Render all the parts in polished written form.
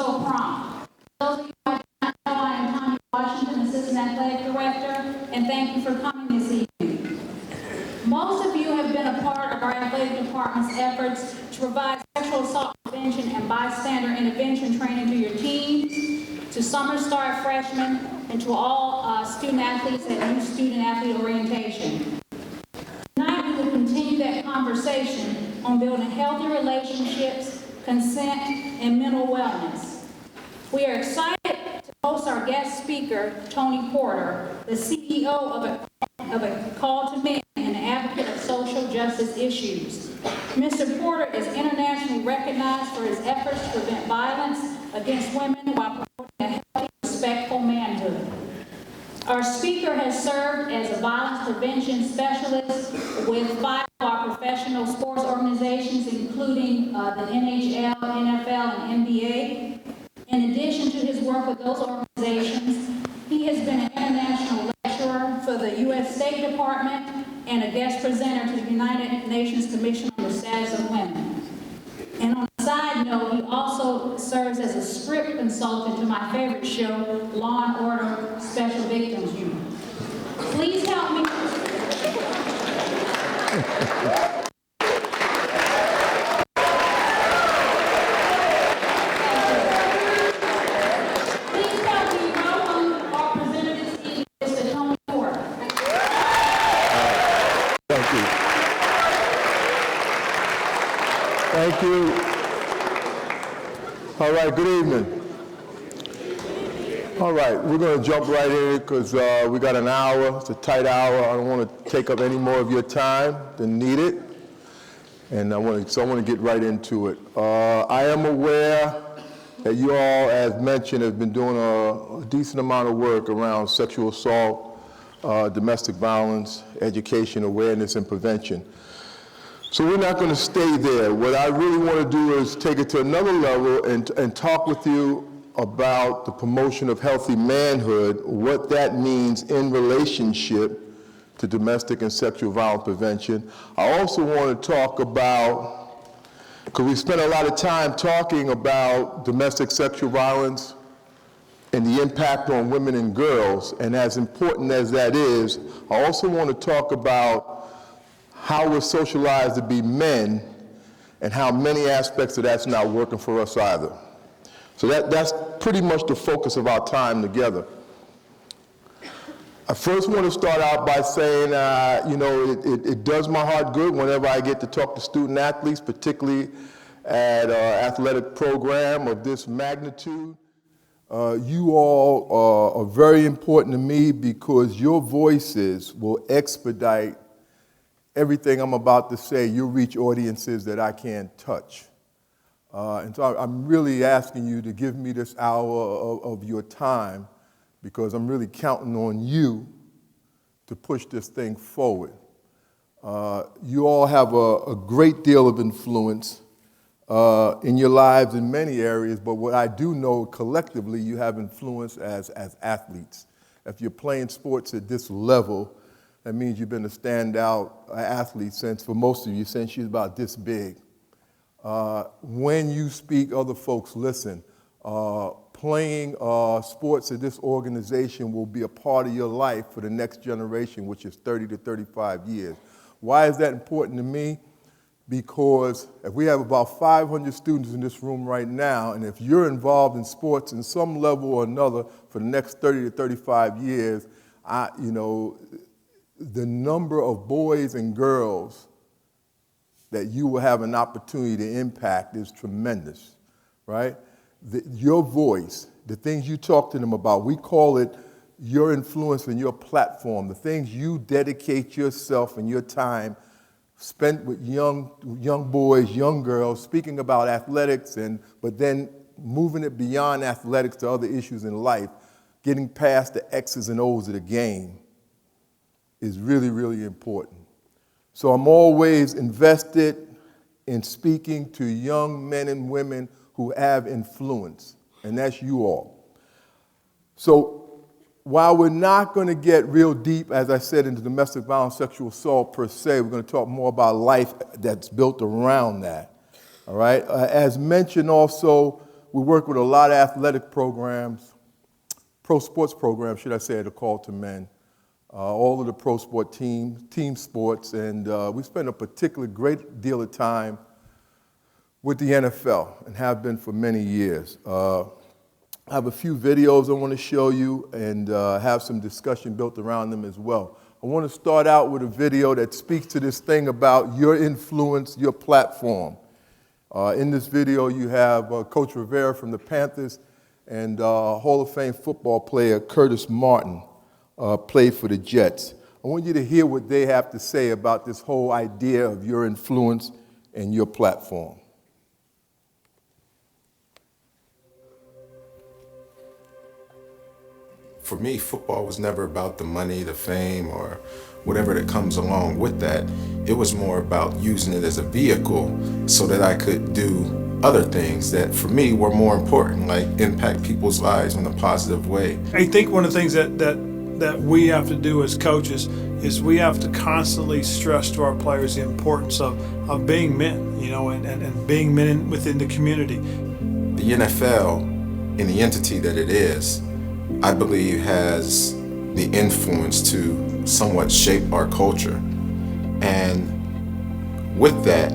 so prompt. Those of you who do not know, I am Tanya Washington, Assistant Athletic Director, and thank you for coming this evening. Most of you have been a part of our athletic department's efforts to provide sexual assault prevention and bystander intervention training to your teams, to Summer Start freshmen, and to all student athletes at new student athlete orientation. Tonight we will continue that conversation on building healthy relationships, consent, and mental wellness. We are excited to host our guest speaker, Tony Porter, the CEO of a Call to Men and an advocate of social justice issues. Mr. Porter is internationally recognized for his efforts to prevent violence against women while promoting a healthy, respectful manhood. Our speaker has served as a violence prevention specialist with 5 of our professional sports organizations, including the NHL, NFL, and NBA. In addition to his work with those organizations, he has been an international lecturer for the U.S. State Department and a guest presenter to the United Nations Commission on the Status of Women. And on a side note, he also serves as a script consultant to my favorite show, Law and Order Special Victims Unit. Please help me. Please help me welcome our presenter this evening, Mr. Tony Porter. Thank you. Thank you. All right, good evening. All right, we're going to jump right in because we got an hour. It's a tight hour. I don't want to take up any more of your time than needed. And I want to get right into it. I am aware that you all, as mentioned, have been doing a decent amount of work around sexual assault, domestic violence, education, awareness, and prevention. So we're not going to stay there. What I really want to do is take it to another level and talk with you about the promotion of healthy manhood, what that means in relationship to domestic and sexual violence prevention. I also want to talk about, because we spent a lot of time talking about domestic sexual violence and the impact on women and girls, and as important as that is, I also want to talk about how we're socialized to be men and how many aspects of that's not working for us either. So that's pretty much the focus of our time together. I first want to start out by saying, it does my heart good whenever I get to talk to student athletes, particularly at an athletic program of this magnitude. You all are very important to me because your voices will expedite everything I'm about to say. You'll reach audiences that I can't touch. And so I'm really asking you to give me this hour of your time because I'm really counting on you to push this thing forward. You all have a great deal of influence in your lives in many areas, but what I do know collectively, you have influence as athletes. If you're playing sports at this level, that means you've been a standout athlete for most of you, since you're about this big. When you speak, other folks listen. Playing sports at this organization will be a part of your life for the next generation, which is 30 to 35 years. Why is that important to me? Because if we have about 500 students in this room right now, and if you're involved in sports in some level or another for the next 30 to 35 years, the number of boys and girls that you will have an opportunity to impact is tremendous, right? Your voice, the things you talk to them about, we call it your influence and your platform, the things you dedicate yourself and your time spent with young boys, young girls, speaking about athletics, but then moving it beyond athletics to other issues in life, getting past the X's and O's of the game is really, really important. So I'm always invested in speaking to young men and women who have influence, and that's you all. So while we're not going to get real deep, as I said, into domestic violence, sexual assault per se, we're going to talk more about life that's built around that, all right? As mentioned also, we work with a lot of athletic programs, pro sports programs, should I say, at A Call to Men. All of the pro sport teams, team sports, and we spend a particularly great deal of time with the NFL and have been for many years. I have a few videos I want to show you and have some discussion built around them as well. I want to start out with a video that speaks to this thing about your influence, your platform. In this video, you have Coach Rivera from the Panthers and Hall of Fame football player Curtis Martin played for the Jets. I want you to hear what they have to say about this whole idea of your influence and your platform. For me, football was never about the money, the fame, or whatever that comes along with that. It was more about using it as a vehicle so that I could do other things that for me were more important, like impact people's lives in a positive way. I think one of the things that we have to do as coaches is we have to constantly stress to our players the importance of being men, you know, and being men within the community. The NFL and the entity that it is, I believe, has the influence to somewhat shape our culture. And with that,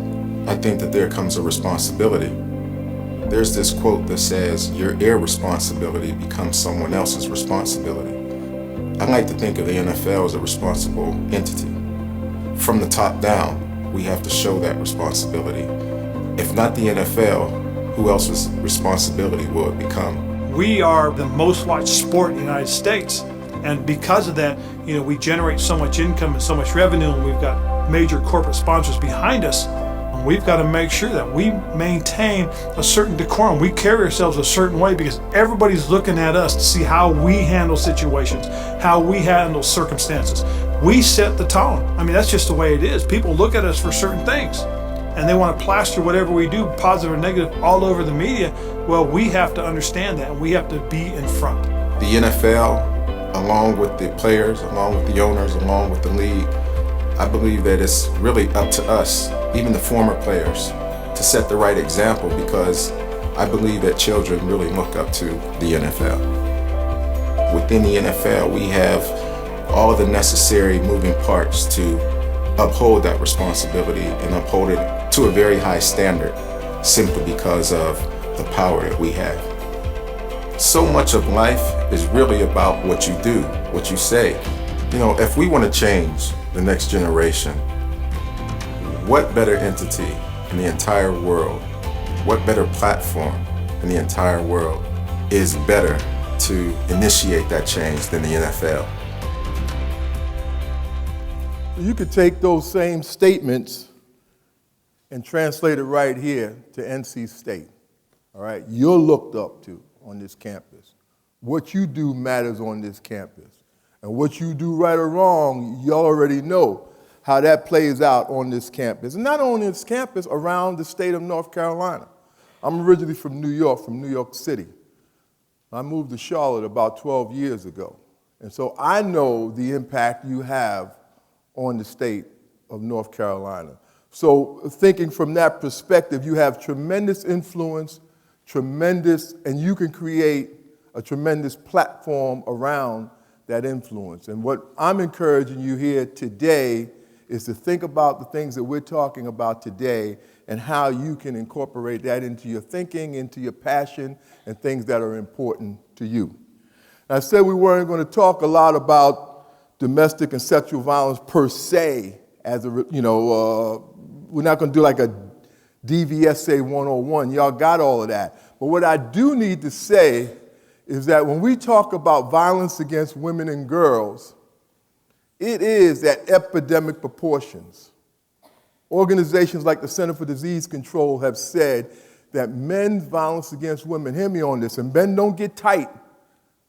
I think that there comes a responsibility. There's this quote that says, your irresponsibility becomes someone else's responsibility. I like to think of the NFL as a responsible entity. From the top down, we have to show that responsibility. If not the NFL, who else's responsibility will it become? We are the most watched sport in the United States, and because of that, you know, we generate so much income and so much revenue, and we've got major corporate sponsors behind us. And we've got to make sure that we maintain a certain decorum. We carry ourselves a certain way because everybody's looking at us to see how we handle situations, how we handle circumstances. We set the tone. I mean, that's just the way it is. People look at us for certain things, and they want to plaster whatever we do, positive or negative, all over the media. Well, we have to understand that, and we have to be in front. The NFL, along with the players, along with the owners, along with the league, I believe that it's really up to us, even the former players, to set the right example, because I believe that children really look up to the NFL. Within the NFL, we have all the necessary moving parts to uphold that responsibility and uphold it to a very high standard, simply because of the power that we have. So much of life is really about what you do, what you say. You know, if we want to change the next generation, what better entity in the entire world, what better platform in the entire world is better to initiate that change than the NFL? You could take those same statements and translate it right here to NC State. All right, you're looked up to on this campus. What you do matters on this campus. And what you do right or wrong, you already know how that plays out on this campus. And not only this campus, around the state of North Carolina. I'm originally from New York City. I moved to Charlotte about 12 years ago. And so I know the impact you have on the state of North Carolina. So thinking from that perspective, you have tremendous influence, and you can create a tremendous platform around that influence. And what I'm encouraging you here today is to think about the things that we're talking about today and how you can incorporate that into your thinking, into your passion, and things that are important to you. I said we weren't going to talk a lot about domestic and sexual violence per se, as a, we're not going to do like a DVSA 101. Y'all got all of that. But what I do need to say is that when we talk about violence against women and girls, it is at epidemic proportions. Organizations like the Center for Disease Control have said that men's violence against women, hear me on this, and men, don't get tight,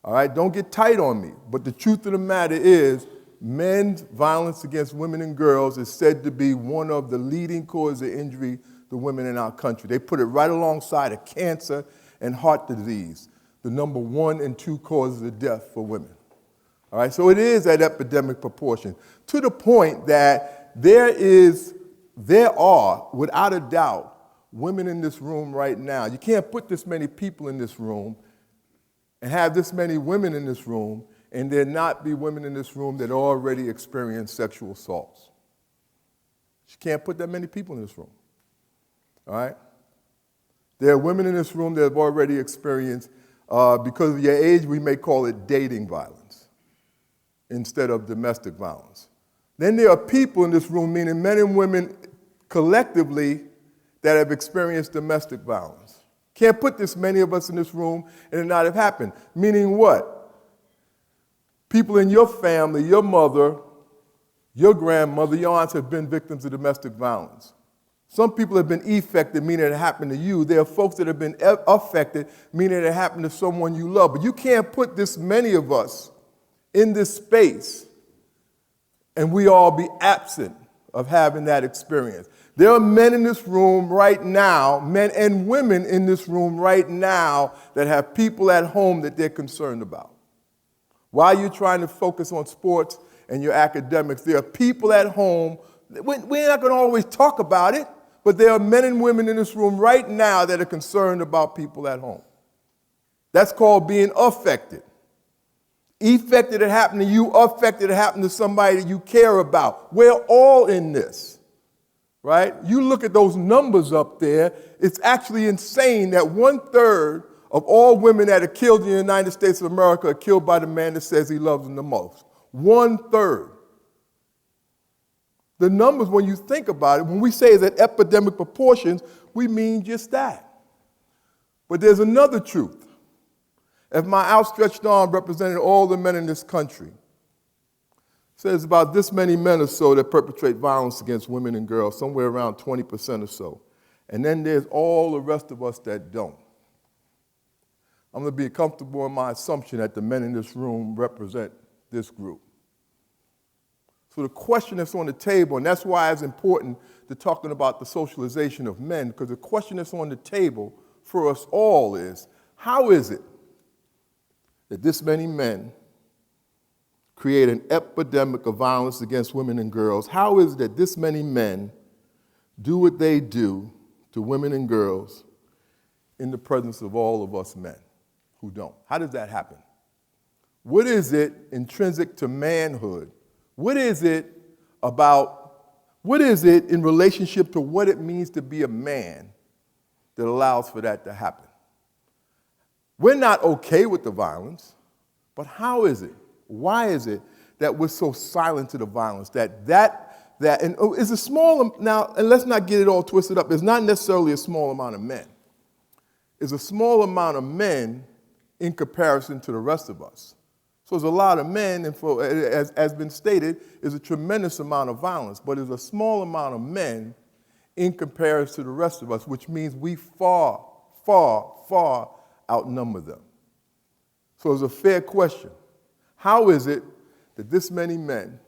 all right? Don't get tight on me. But the truth of the matter is, men's violence against women and girls is said to be one of the leading causes of injury to women in our country. They put it right alongside of cancer and heart disease, the number 1 and 2 causes of death for women. All right, so it is at epidemic proportion, to the point that there are, without a doubt, women in this room right now. You can't put this many people in this room and have this many women in this room and there not be women in this room that already experienced sexual assaults. You can't put that many people in this room, all right? There are women in this room that have already experienced, because of your age, we may call it dating violence instead of domestic violence. Then there are people in this room, meaning men and women collectively, that have experienced domestic violence. Can't put this many of us in this room and it not have happened. Meaning what? People in your family, your mother, your grandmother, your aunts have been victims of domestic violence. Some people have been affected, meaning it happened to you. There are folks that have been affected, meaning it happened to someone you love. But you can't put this many of us in this space and we all be absent of having that experience. There are men in this room right now, men and women in this room right now that have people at home that they're concerned about. While you're trying to focus on sports and your academics, there are people at home. We're not going to always talk about it, but there are men and women in this room right now that are concerned about people at home. That's called being affected. Affected it happened to you, affected it happened to somebody that you care about. We're all in this. Right? You look at those numbers up there, it's actually insane that 1/3 of all women that are killed in the United States of America are killed by the man that says he loves them the most. 1/3. The numbers, when you think about it, when we say that epidemic proportions, we mean just that. But there's another truth. If my outstretched arm represented all the men in this country, says about this many men or so that perpetrate violence against women and girls, somewhere around 20% or so. And then there's all the rest of us that don't. I'm going to be comfortable in my assumption that the men in this room represent this group. So the question that's on the table, and that's why it's important to talking about the socialization of men, because the question that's on the table for us all is, how is it that this many men create an epidemic of violence against women and girls? How is it that this many men do what they do to women and girls in the presence of all of us men who don't? How does that happen? What is it intrinsic to manhood? What is it in relationship to what it means to be a man that allows for that to happen? We're not okay with the violence, but how is it? Why is it that we're so silent to the violence? And it's a small, now, and let's not get it all twisted up, it's not necessarily a small amount of men. It's a small amount of men in comparison to the rest of us. So there's a lot of men, and as been stated, is a tremendous amount of violence, but it's a small amount of men in comparison to the rest of us, which means we far, far, far outnumber them. So it's a fair question. How is it that this many men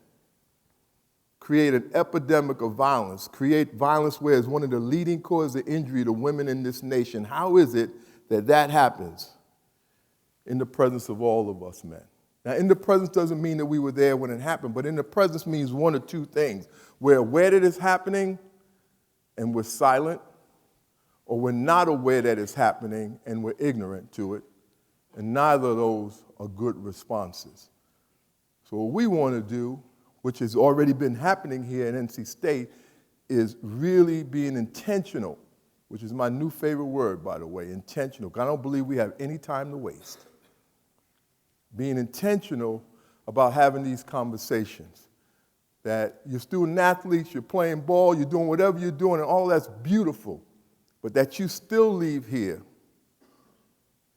create an epidemic of violence, create violence where it's one of the leading causes of injury to women in this nation? How is it that that happens in the presence of all of us men? Now, in the presence doesn't mean that we were there when it happened, but in the presence means one of two things. We're aware that it's happening and we're silent, or we're not aware that it's happening and we're ignorant to it, and neither of those are good responses. So what we want to do, which has already been happening here at NC State, is really being intentional, which is my new favorite word, by the way, intentional. I don't believe we have any time to waste. Being intentional about having these conversations. That you're student athletes, you're playing ball, you're doing whatever you're doing, and all that's beautiful. But that you still leave here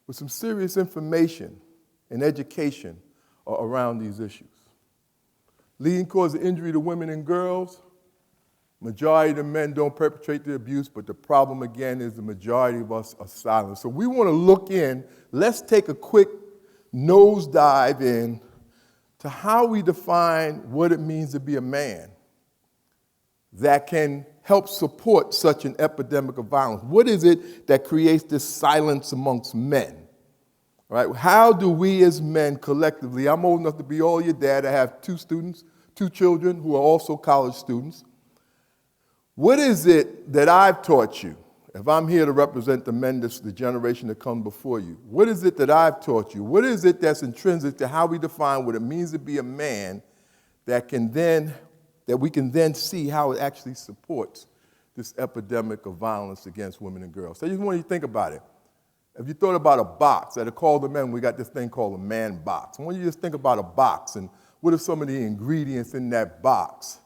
with some serious information and education around these issues. Leading cause of injury to women and girls, majority of the men don't perpetrate the abuse, but the problem again is the majority of us are silent. So we want to look in, let's take a quick nosedive in to how we define what it means to be a man that can help support such an epidemic of violence. What is it that creates this silence amongst men? Right? How do we as men collectively, I'm old enough to be all your dad, I have two children who are also college students. What is it that I've taught you if I'm here to represent the men, the generation that come before you, what is it that I've taught you? What is it that's intrinsic to how we define what it means to be a man that we can then see how it actually supports this epidemic of violence against women and girls? So I just want you to think about it. If you thought about a box, at a Call to Men, we got this thing called a man box. I want you to just think about a box and what are some of the ingredients in that box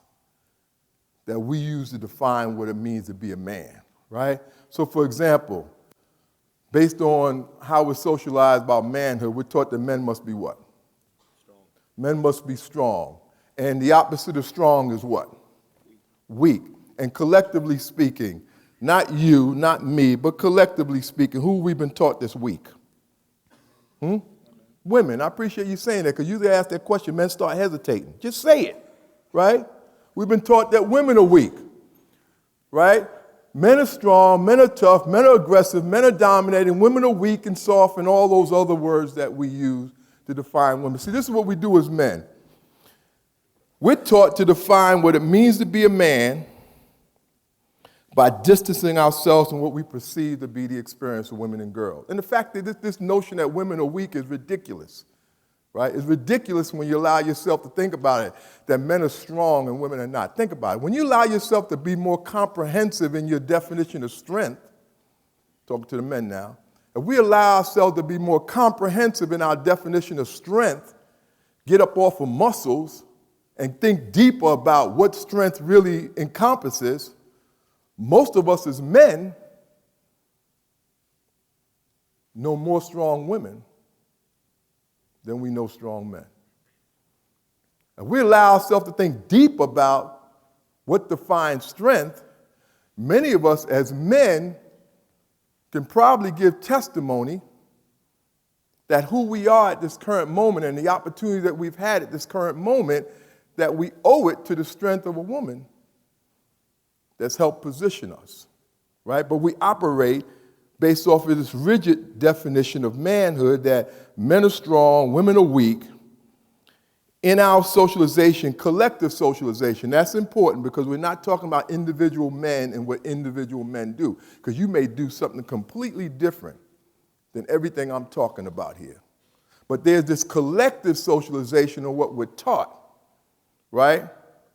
that we use to define what it means to be a man, right? So for example, based on how we're socialized about manhood, we're taught that men must be what? Strong. Men must be strong. And the opposite of strong is what? Weak. And collectively speaking, not you, not me, but collectively speaking, who we've been taught this week? Women. I appreciate you saying that, because you ask that question, men start hesitating. Just say it, right? We've been taught that women are weak, right? Men are strong, men are tough, men are aggressive, men are dominating, women are weak and soft, and all those other words that we use to define women. See, this is what we do as men. We're taught to define what it means to be a man by distancing ourselves from what we perceive to be the experience of women and girls. And the fact that this notion that women are weak is ridiculous, right? It's ridiculous when you allow yourself to think about it, that men are strong and women are not. Think about it. When you allow yourself to be more comprehensive in your definition of strength, talking to the men now, if we allow ourselves to be more comprehensive in our definition of strength, get up off of muscles, and think deeper about what strength really encompasses, most of us as men know more strong women than we know strong men. If we allow ourselves to think deep about what defines strength, many of us as men can probably give testimony that who we are at this current moment and the opportunity that we've had at this current moment, that we owe it to the strength of a woman that's helped position us, right? But we operate based off of this rigid definition of manhood that men are strong, women are weak. In our socialization, collective socialization, that's important because we're not talking about individual men and what individual men do, because you may do something completely different than everything I'm talking about here. But there's this collective socialization of what we're taught, right?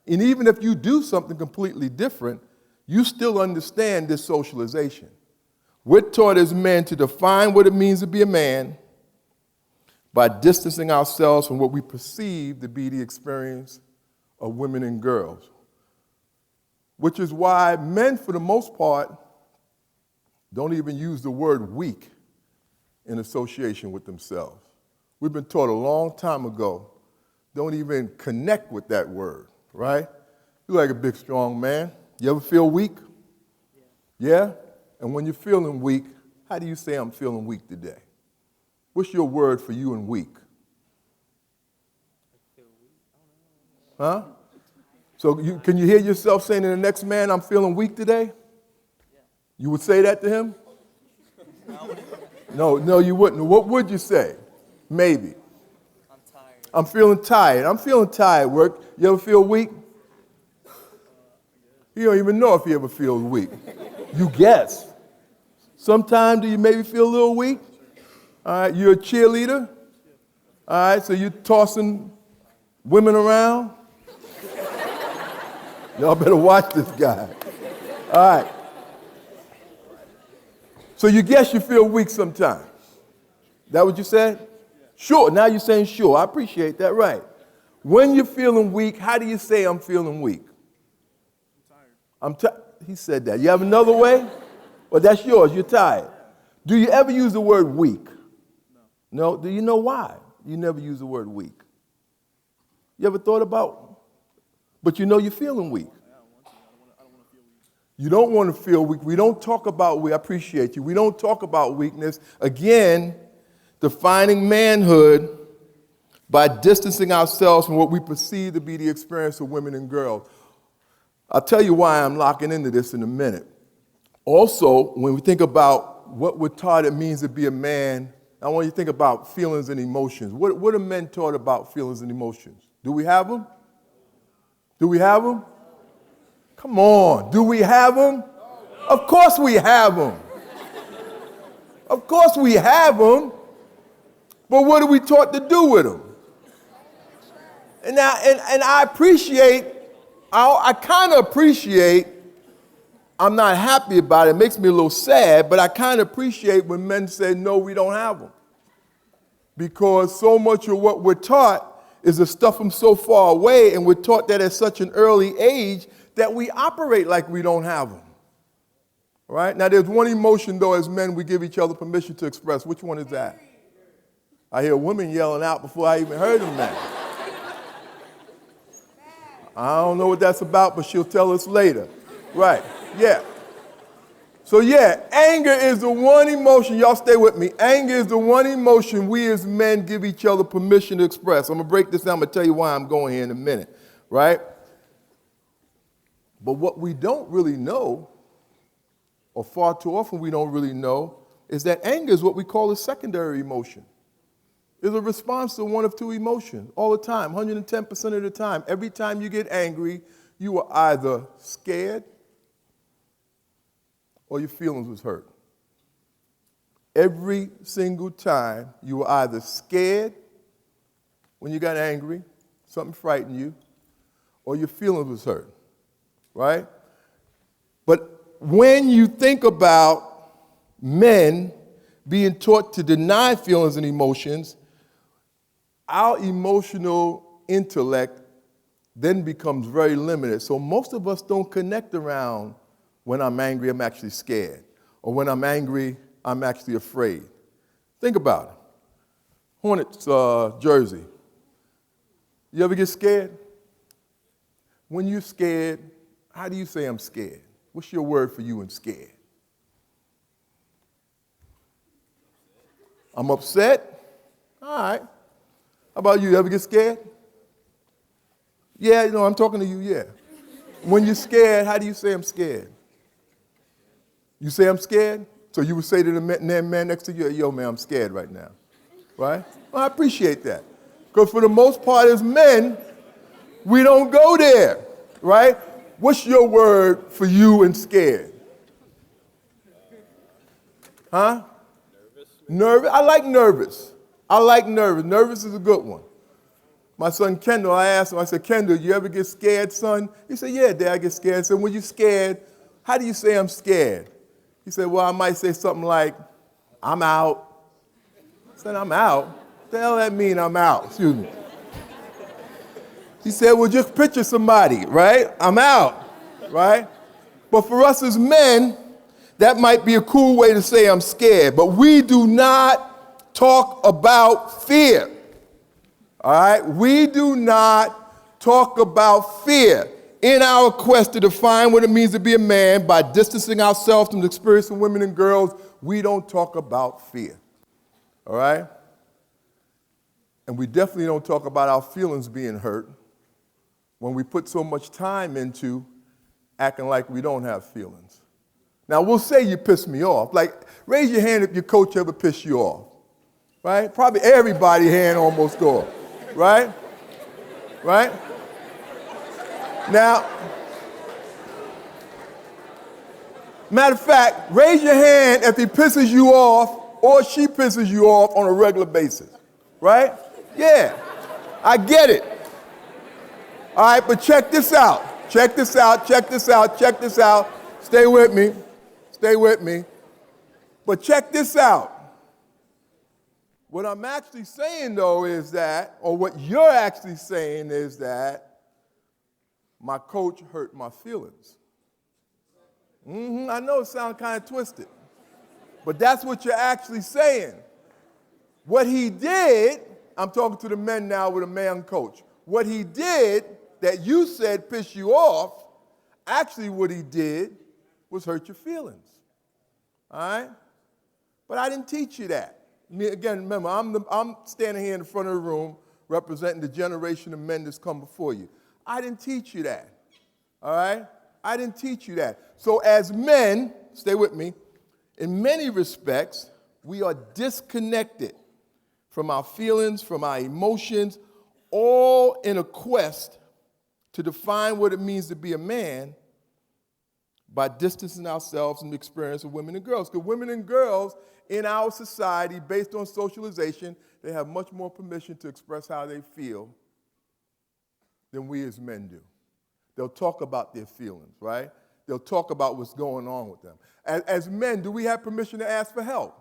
And even if you do something completely different, you still understand this socialization. We're taught as men to define what it means to be a man by distancing ourselves from what we perceive to be the experience of women and girls, which is why men, for the most part, don't even use the word weak in association with themselves. We've been taught a long time ago, don't even connect with that word, right? You're like a big, strong man. You ever feel weak? Yeah? And when you're feeling weak, how do you say, I'm feeling weak today? What's your word for you and weak? Huh? So can you hear yourself saying to the next man, I'm feeling weak today? You would say that to him? No, you wouldn't. What would you say? Maybe. I'm tired. I'm feeling tired. I'm feeling tired, work. You ever feel weak? You don't even know if you ever feel weak. You guess. Sometimes do you maybe feel a little weak? All right, you're a cheerleader. All right, so you're tossing women around. Y'all better watch this guy. All right. So you guess you feel weak sometimes. That what you said? Sure. Now you're saying sure. I appreciate that. Right. When you're feeling weak, how do you say I'm feeling weak? I'm tired. He said that. You have another way? Well, that's yours. You're tired. Do you ever use the word weak? No. Do you know why you never use the word weak? You ever thought about, but you know you're feeling weak. You don't want to feel weak. We don't talk about weak. I appreciate you. We don't talk about weakness. Again, defining manhood by distancing ourselves from what we perceive to be the experience of women and girls. I'll tell you why I'm locking into this in a minute. Also, when we think about what we're taught it means to be a man, I want you to think about feelings and emotions. What are men taught about feelings and emotions? Do we have them? Do we have them? Come on. Do we have them? Of course we have them. Of course we have them. But what are we taught to do with them? And I appreciate, I kind of appreciate, I'm not happy about it. It makes me a little sad, but I kind of appreciate when men say, no, we don't have them. Because so much of what we're taught is the stuff from so far away, and we're taught that at such an early age that we operate like we don't have them. All right? Now, there's one emotion, though, as men we give each other permission to express. Which one is that? I hear women yelling out before I even heard them now. I don't know what that's about, but she'll tell us later. Right, yeah. So yeah, anger is the one emotion, y'all stay with me. Anger is the one emotion we as men give each other permission to express. I'm gonna break this down, I'm gonna tell you why I'm going here in a minute, right? But what we don't really know, or far too often we don't really know, is that anger is what we call a secondary emotion. It's a response to one of two emotions all the time, 110% of the time. Every time you get angry, you are either scared or your feelings was hurt. Every single time you were either scared when you got angry, something frightened you, or your feelings was hurt, right? But when you think about men being taught to deny feelings and emotions, our emotional intellect then becomes very limited. So most of us don't connect around when I'm angry, I'm actually scared. Or when I'm angry, I'm actually afraid. Think about it. Hornets jersey. You ever get scared? When you're scared, how do you say I'm scared? What's your word for you in scared? I'm upset? All right. How about you? You ever get scared? Yeah, I'm talking to you, yeah. When you're scared, how do you say I'm scared? You say I'm scared? So you would say to the man next to you, yo, man, I'm scared right now, right? Well, I appreciate that. Because for the most part as men, we don't go there, right? What's your word for you in scared? Huh? Nervous. I like nervous. I like nervous. Nervous is a good one. My son Kendall, I asked him, I said, Kendall, you ever get scared, son? He said, yeah, Dad, I get scared. I said, when you're scared, how do you say I'm scared? He said, well, I might say something like, I'm out. I said, I'm out? What the hell that mean, I'm out? Excuse me. He said, well, just picture somebody, right? I'm out, right? But for us as men, that might be a cool way to say I'm scared. But we do not talk about fear. All right? We do not talk about fear in our quest to define what it means to be a man by distancing ourselves from the experience of women and girls. We don't talk about fear. All right? And we definitely don't talk about our feelings being hurt when we put so much time into acting like we don't have feelings. Now, we'll say you piss me off. Like, raise your hand if your coach ever pissed you off. Right? Probably everybody's hand almost off. Right? Right? Now, matter of fact, raise your hand if he pisses you off or she pisses you off on a regular basis. Right? Yeah. I get it. All right, but check this out. Check this out. Check this out. Check this out. Stay with me. Stay with me. But check this out. What I'm actually saying, though, is that, or what you're actually saying is that my coach hurt my feelings. I know it sounds kind of twisted, but that's what you're actually saying. What he did, I'm talking to the men now with a man coach. What he did that you said pissed you off, actually what he did was hurt your feelings. All right? But I didn't teach you that. Again, remember, I'm standing here in the front of the room representing the generation of men that's come before you. I didn't teach you that, all right? I didn't teach you that. So as men, stay with me, in many respects, we are disconnected from our feelings, from our emotions, all in a quest to define what it means to be a man by distancing ourselves from the experience of women and girls. Because women and girls in our society, based on socialization, they have much more permission to express how they feel than we as men do. They'll talk about their feelings, right? They'll talk about what's going on with them. As men, do we have permission to ask for help?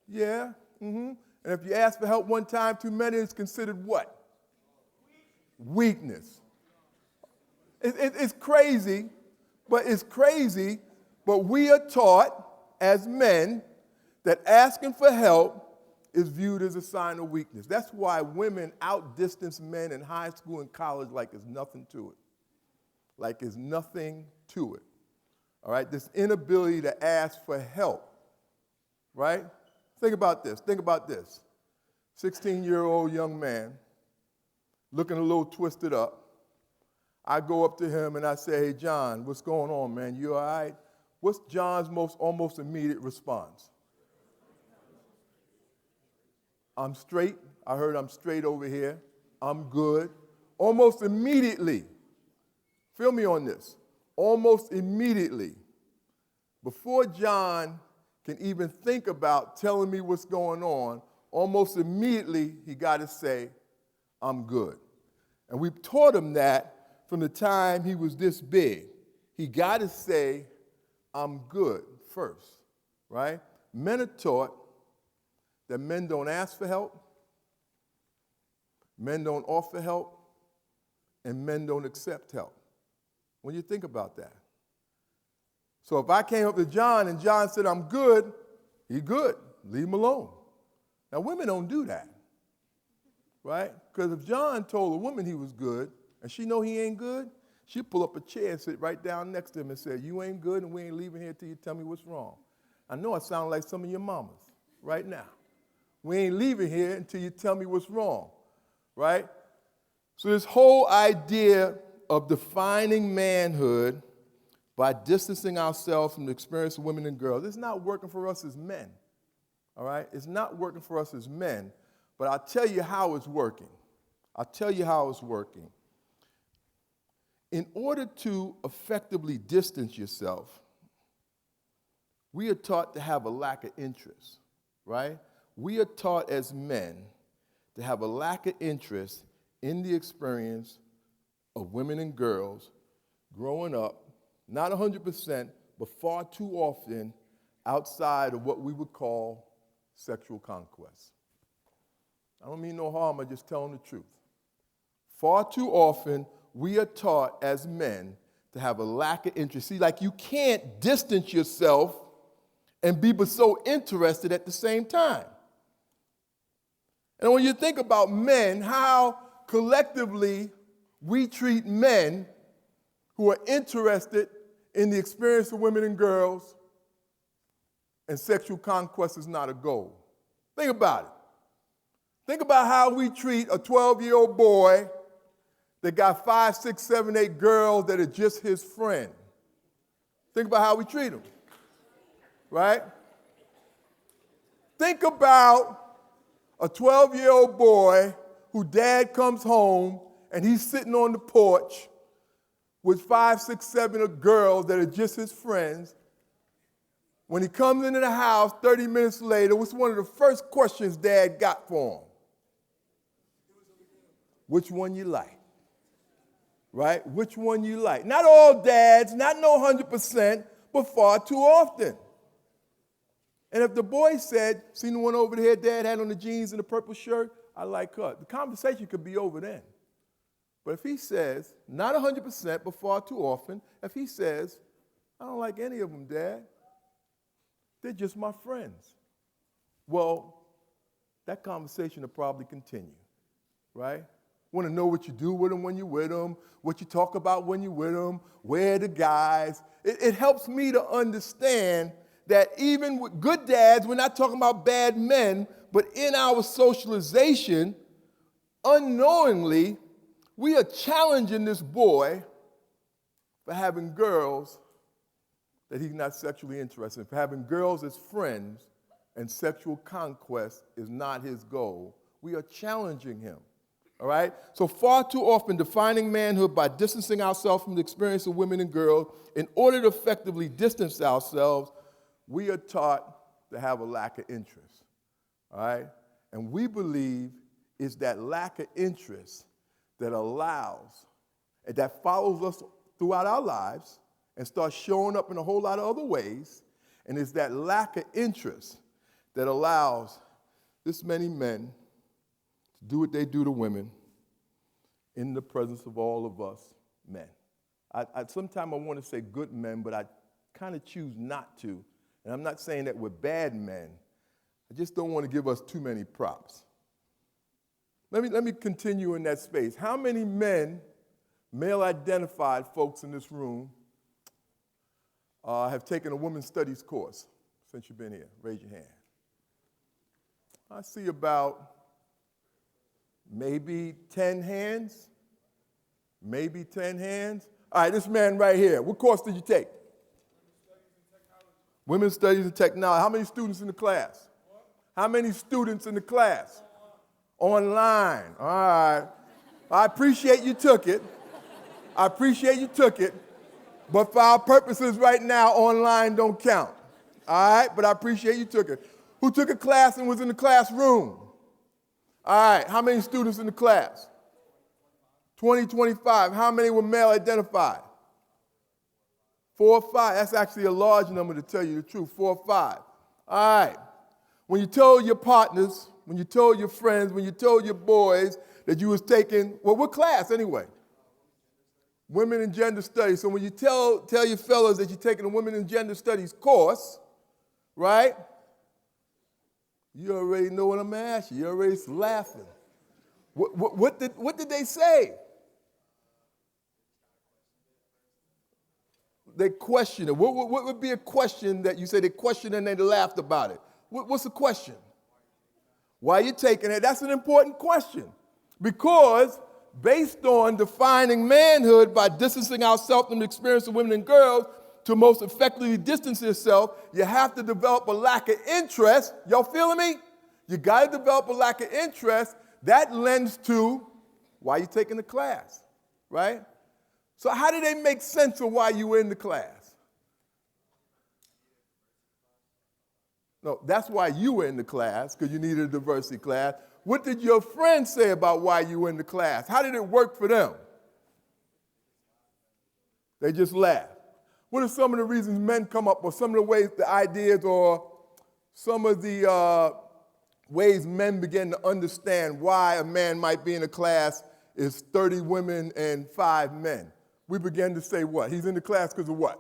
Yeah. And if you ask for help one time too many, it's considered what? Weakness. It's crazy, but we are taught as men that asking for help is viewed as a sign of weakness. That's why women outdistance men in high school and college like there's nothing to it. Like there's nothing to it. All right? This inability to ask for help, right? Think about this. 16-year-old young man, looking a little twisted up. I go up to him and I say, hey, John, what's going on, man? You all right? What's John's almost immediate response? I'm straight. I heard I'm straight over here. I'm good. Almost immediately. Feel me on this. Almost immediately. Before John can even think about telling me what's going on, almost immediately he got to say, I'm good. And we've taught him that from the time he was this big. He got to say, I'm good first, right? Men are taught that men don't ask for help, men don't offer help, and men don't accept help. When you think about that. So if I came up to John and John said, I'm good, he's good. Leave him alone. Now, women don't do that, right? Because if John told a woman he was good and she know he ain't good, she'd pull up a chair and sit right down next to him and say, you ain't good and we ain't leaving here till you tell me what's wrong. I know I sound like some of your mamas right now. We ain't leaving here until you tell me what's wrong, right? So this whole idea of defining manhood by distancing ourselves from the experience of women and girls, it's not working for us as men, all right? It's not working for us as men, but I'll tell you how it's working. In order to effectively distance yourself, we are taught to have a lack of interest, right? We are taught as men to have a lack of interest in the experience of women and girls growing up, not 100%, but far too often outside of what we would call sexual conquest. I don't mean no harm, I'm just telling the truth. Far too often, we are taught as men to have a lack of interest. See, like you can't distance yourself and be but so interested at the same time. And when you think about men, how collectively we treat men who are interested in the experience of women and girls, and sexual conquest is not a goal. Think about it. Think about how we treat a 12-year-old boy that got 5, 6, 7, 8 girls that are just his friend. Think about how we treat him, right? Think about a 12-year-old boy whose dad comes home and he's sitting on the porch with 5, 6, 7 girls that are just his friends. When he comes into the house 30 minutes later, what's one of the first questions dad got for him? Which one you like? Right? Which one you like? Not all dads, not no 100%, but far too often. And if the boy said, seen the one over there dad had on the jeans and the purple shirt, I like her. The conversation could be over then. But if he says, not 100%, but far too often, if he says, I don't like any of them, Dad. They're just my friends. Well, that conversation will probably continue, right? Want to know what you do with them when you're with them, what you talk about when you're with them, where the guys. It helps me to understand that even with good dads, we're not talking about bad men, but in our socialization, unknowingly, we are challenging this boy for having girls that he's not sexually interested in, for having girls as friends, and sexual conquest is not his goal. We are challenging him. All right? So far too often, defining manhood by distancing ourselves from the experience of women and girls, in order to effectively distance ourselves, we are taught to have a lack of interest. All right? And we believe it's that lack of interest that allows, and that follows us throughout our lives and starts showing up in a whole lot of other ways. And it's that lack of interest that allows this many men to do what they do to women in the presence of all of us men. Sometimes I want to say good men, but I kind of choose not to. And I'm not saying that we're bad men. I just don't want to give us too many props. Let me continue in that space. How many men, male-identified folks in this room, have taken a women's studies course since you've been here? Raise your hand. I see about maybe 10 hands. Maybe 10 hands. All right, this man right here. What course did you take? Women's Studies and Technology. How many students in the class? How many students in the class? Online. All right. I appreciate you took it. But for our purposes right now, online don't count. All right? But I appreciate you took it. Who took a class and was in the classroom? All right. How many students in the class? 20, 25. How many were male identified? 4 or 5. That's actually a large number, to tell you the truth. 4 or 5. All right. When you told your partners, when you told your friends, when you told your boys that you was taking, well, what class anyway? Women and Gender Studies. So when you tell your fellas that you're taking a Women and Gender Studies course, right? You already know what I'm asking. You're already laughing. What did they say? They questioned it. What would be a question that you say they questioned and they laughed about it? What's the question? Why are you taking it? That's an important question. Because based on defining manhood by distancing ourselves from the experience of women and girls, to most effectively distance yourself, you have to develop a lack of interest. Y'all feeling me? You got to develop a lack of interest. That lends to why you're taking the class, right? So how do they make sense of why you were in the class? No, that's why you were in the class, because you needed a diversity class. What did your friends say about why you were in the class? How did it work for them? They just laughed. What are some of the reasons men come up, or some of the ways, the ideas, or some of the ways men begin to understand why a man might be in a class is 30 women and 5 men? We begin to say what? He's in the class because of what?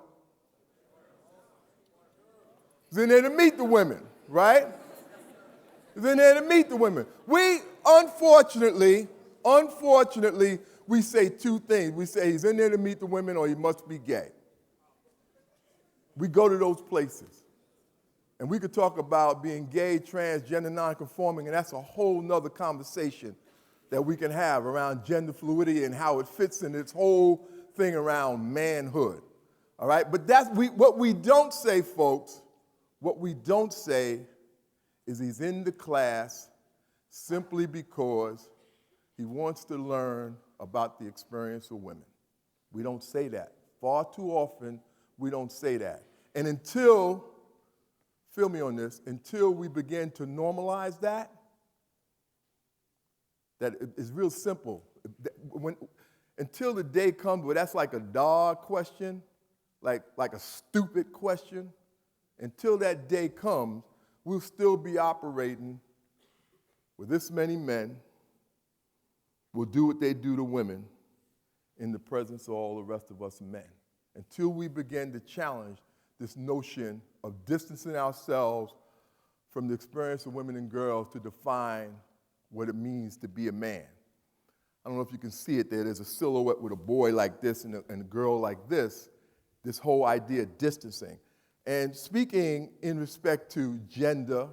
He's in there to meet the women, right? He's in there to meet the women. We, unfortunately, we say 2 things. We say he's in there to meet the women, or he must be gay. We go to those places. And we could talk about being gay, transgender, nonconforming, and that's a whole nother conversation that we can have around gender fluidity and how it fits in its whole thing around manhood. All right? But what we don't say, folks, what we don't say is he's in the class simply because he wants to learn about the experience of women. We don't say that. Far too often, we don't say that. And until, feel me on this, until we begin to normalize that it's real simple. Until the day comes where that's like a dog question, like a stupid question, until that day comes, we'll still be operating with this many men will do what they do to women in the presence of all the rest of us men. Until we begin to challenge this notion of distancing ourselves from the experience of women and girls to define what it means to be a man. I don't know if you can see it there. There's a silhouette with a boy like this and a girl like this whole idea of distancing. And speaking in respect to gender,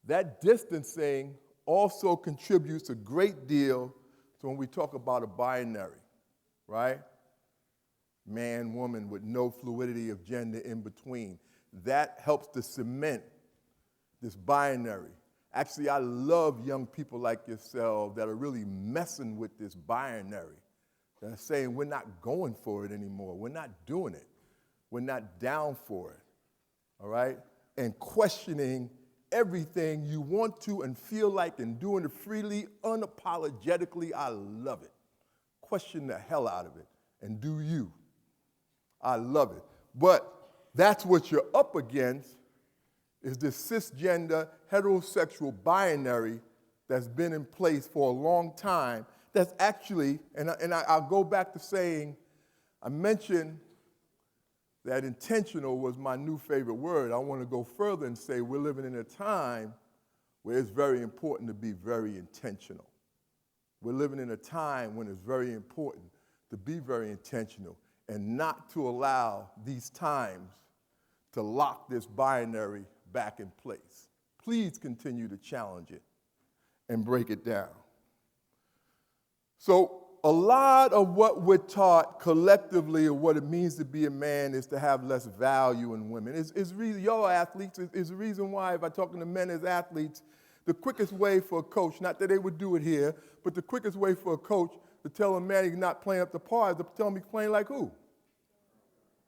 that distancing also contributes a great deal to when we talk about a binary, right? Man, woman, with no fluidity of gender in between. That helps to cement this binary. Actually, I love young people like yourselves that are really messing with this binary. That are saying we're not going for it anymore. We're not doing it. We're not down for it. All right? And questioning everything you want to and feel like and doing it freely, unapologetically. I love it. Question the hell out of it and do you. I love it. But that's what you're up against is this cisgender, heterosexual binary that's been in place for a long time that's actually, I'll go back to saying, I mentioned that intentional was my new favorite word. I want to go further and say we're living in a time where it's very important to be very intentional. We're living in a time when it's very important to be very intentional and not to allow these times to lock this binary back in place. Please continue to challenge it and break it down. So a lot of what we're taught collectively of what it means to be a man is to have less value in women. It's really, y'all athletes, is the reason why if I'm talking to men as athletes, the quickest way for a coach, not that they would do it here, but the quickest way for a coach to tell a man he's not playing up to par is to tell him he's playing like who?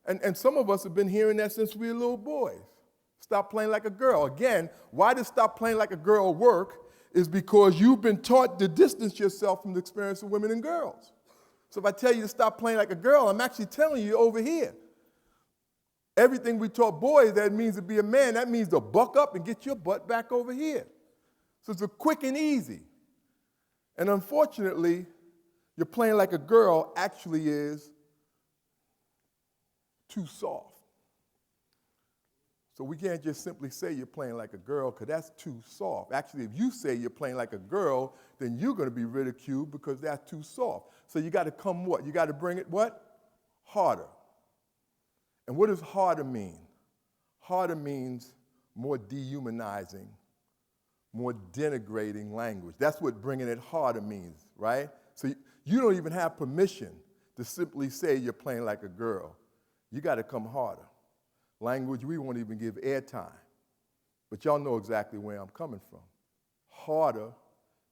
And some of us have been hearing that since we were little boys. Stop playing like a girl. Again, why does stop playing like a girl work is because you've been taught to distance yourself from the experience of women and girls. So if I tell you to stop playing like a girl, I'm actually telling you over here. Everything we taught boys that it means to be a man, that means to buck up and get your butt back over here. So it's a quick and easy. And unfortunately, you're playing like a girl actually is too soft. So we can't just simply say you're playing like a girl because that's too soft. Actually, if you say you're playing like a girl, then you're going to be ridiculed because that's too soft. So you got to come what? You got to bring it what? Harder. And what does harder mean? Harder means more dehumanizing, more denigrating language. That's what bringing it harder means, right? So you don't even have permission to simply say you're playing like a girl. You got to come harder. Language we won't even give airtime. But y'all know exactly where I'm coming from. Harder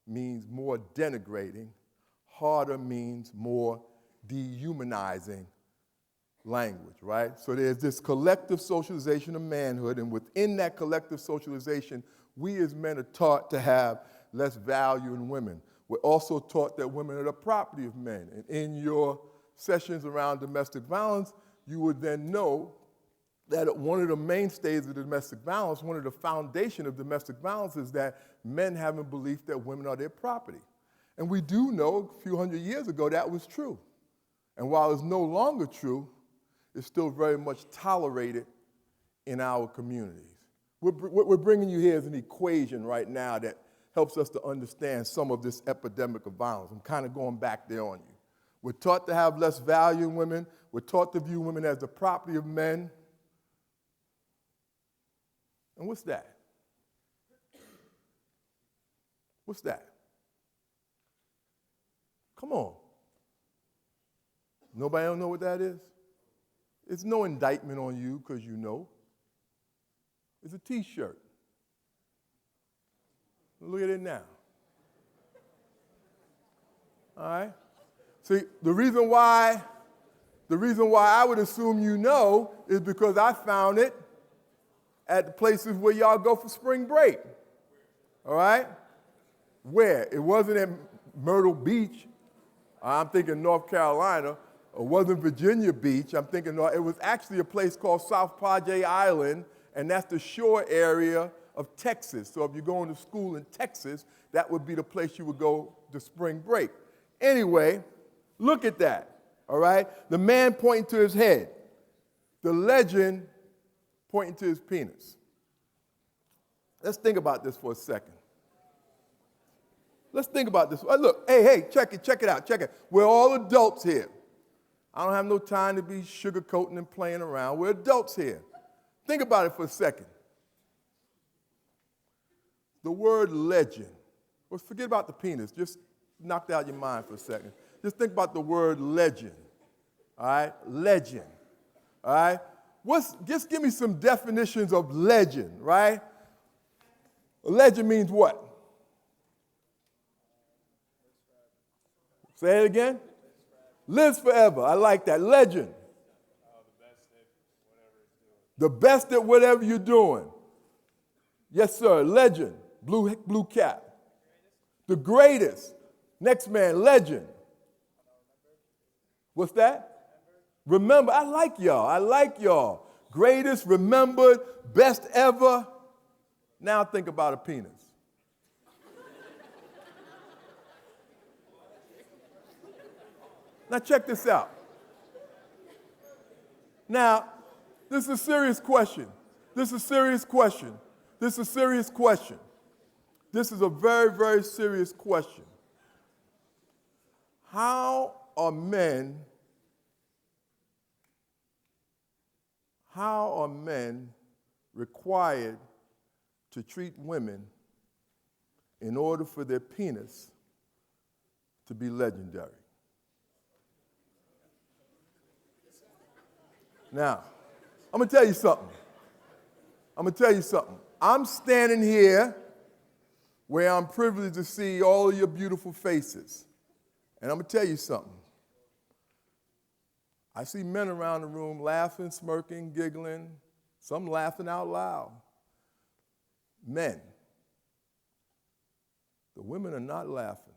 means more denigrating. Harder means more dehumanizing language, right? So there's this collective socialization of manhood, and within that collective socialization, we as men are taught to have less value in women. We're also taught that women are the property of men. And in your sessions around domestic violence, you would then know that one of the mainstays of domestic violence, one of the foundation of domestic violence is that men have a belief that women are their property. And we do know a few hundred years ago that was true. And while it's no longer true, it's still very much tolerated in our communities. What we're bringing you here is an equation right now that helps us to understand some of this epidemic of violence. I'm kind of going back there on you. We're taught to have less value in women. We're taught to view women as the property of men. And what's that? What's that? Come on. Nobody don't know what that is? It's no indictment on you because you know. It's a T-shirt. Look at it now. All right? See, the reason why I would assume you know is because I found it at the places where y'all go for spring break. All right? Where? It wasn't at Myrtle Beach. I'm thinking North Carolina. It wasn't Virginia Beach. I'm thinking it was actually a place called South Padre Island, and that's the shore area of Texas. So if you're going to school in Texas, that would be the place you would go to spring break. Anyway, look at that, all right? The man pointing to his head. The legend pointing to his penis. Let's think about this for a second. Let's think about this. Look, hey, check it out. We're all adults here. I don't have no time to be sugarcoating and playing around. We're adults here. Think about it for a second. The word legend. Well, forget about the penis. Just knock that out of your mind for a second. Just think about the word legend. All right? Legend. All right? Just give me some definitions of legend, right? A legend means what? Say it again. Lives forever. I like that. Legend. The best at whatever you're doing. Yes, sir. Legend. Blue cap. The greatest. Next man. Legend. What's that? Remember. I like y'all. I like y'all. Greatest, remembered, best ever. Now think about a penis. Now check this out. Now, this is a serious question. This is a serious question. This is a serious question. This is a very, very serious question. How are men required to treat women in order for their penis to be legendary? Now, I'm going to tell you something. I'm standing here where I'm privileged to see all of your beautiful faces. And I'm going to tell you something. I see men around the room laughing, smirking, giggling, some laughing out loud. Men. The women are not laughing.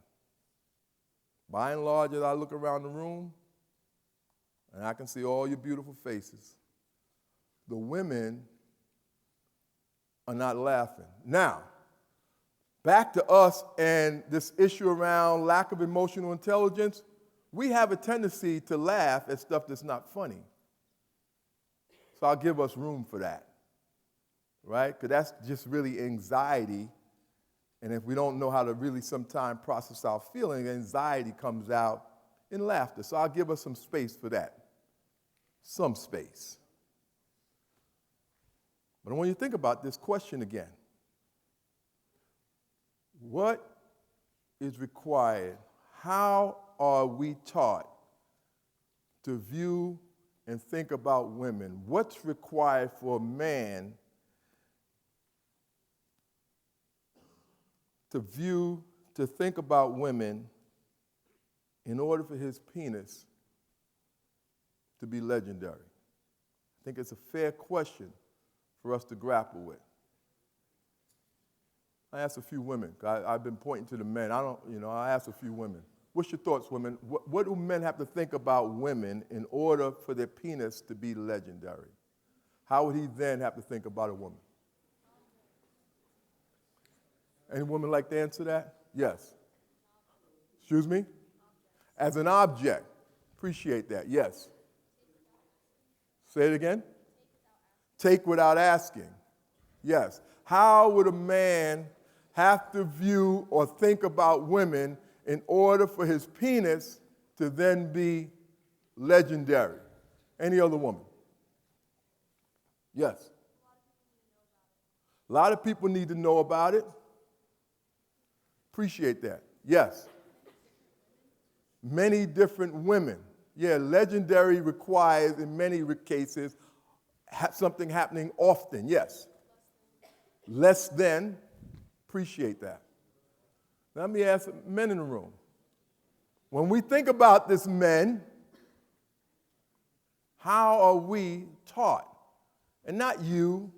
By and large, as I look around the room, and I can see all your beautiful faces, the women are not laughing. Now, back to us and this issue around lack of emotional intelligence, we have a tendency to laugh at stuff that's not funny. So I'll give us room for that, right? Because that's just really anxiety. And if we don't know how to really sometimes process our feelings, anxiety comes out in laughter. So I'll give us some space for that. Some space. But when you think about this question again, what is required? How are we taught to view and think about women? What's required for a man to think about women in order for his penis to be legendary? I think it's a fair question for us to grapple with. I asked a few women. I've been pointing to the men. I asked a few women. What's your thoughts, women? What do men have to think about women in order for their penis to be legendary? How would he then have to think about a woman? Any woman like to answer that? Yes. Excuse me? As an object. Appreciate that. Yes. Say it again. Take without asking. Yes. How would a man have to view or think about women in order for his penis to then be legendary? Any other woman? Yes. A lot of people need to know about it. Appreciate that. Yes. Many different women. Yeah, legendary requires, in many cases, something happening often. Yes. Less than. Appreciate that. Now, let me ask men in the room. When we think about this, men, how are we taught? And not you,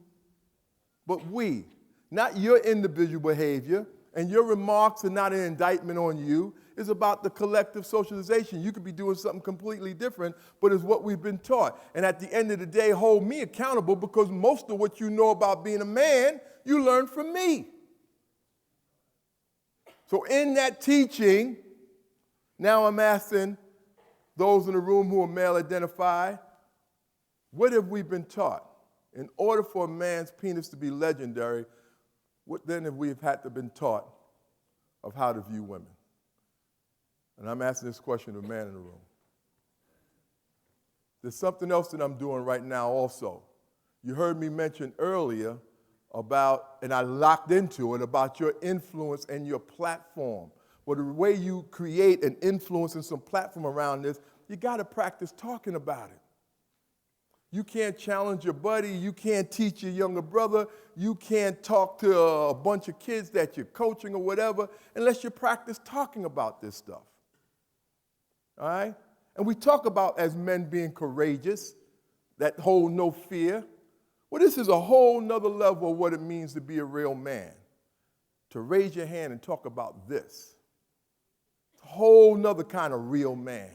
but we. Not your individual behavior, and your remarks are not an indictment on you. It's about the collective socialization. You could be doing something completely different, but it's what we've been taught. And at the end of the day, hold me accountable, because most of what you know about being a man, you learned from me. So in that teaching, now I'm asking those in the room who are male identified, what have we been taught? In order for a man's penis to be legendary, what then have we had to been taught of how to view women? And I'm asking this question to a man in the room. There's something else that I'm doing right now also. You heard me mention earlier about, and I locked into it, about your influence and your platform. Well, the way you create an influence and some platform around this, you got to practice talking about it. You can't challenge your buddy. You can't teach your younger brother. You can't talk to a bunch of kids that you're coaching or whatever unless you practice talking about this stuff. All right? And we talk about as men being courageous, that whole no fear. Well, this is a whole nother level of what it means to be a real man. To raise your hand and talk about this. It's a whole nother kind of real man.